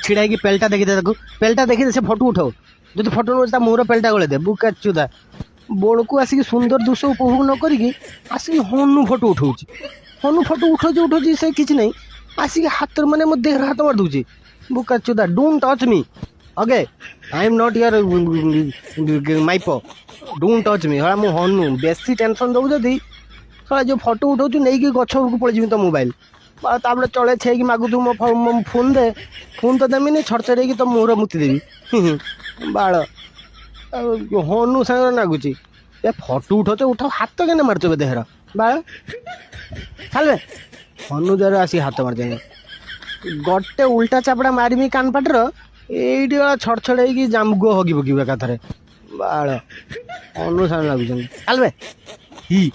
छिड़ा की पेल्टा देखी दे पेल्टा देखी दे से फोटो उठाओ जो फोटो नौ मुहर पेल्टा गले दे बुका चुदा बोड़ को आसिक सुंदर दृश्य उपभोग न करी आसिक हनु फोटो उठाऊ हनु फोटो उठाऊ से किसी नहीं आसिक हाथ माने मो देह हाथ मार दूची बुका चुदा don't touch me okay I am not your माइप डोंट टच मी हाँ मु हनु बेसी टेंशन दऊ जदि हाँ जो फोटो उठाऊ नहीं गछ को पड़ तो मोबाइल तापर चले छेक मागु तू मो फोन दे फोन तो देमी छड़छड़े तो मुहर मुति देवी बाड़ हनु सांग नागुची ए फोटो उठाऊ उठाओ हाथ के मारच देहर बाड़ चल हनु द्वार आसी हाथ मार गोटे उल्टा चापड़ा मारमी कान पाटर ये छड़छड़े जामगो हगी पकड़ एकाथरे बाड़ हनु सांग लागुच चल ही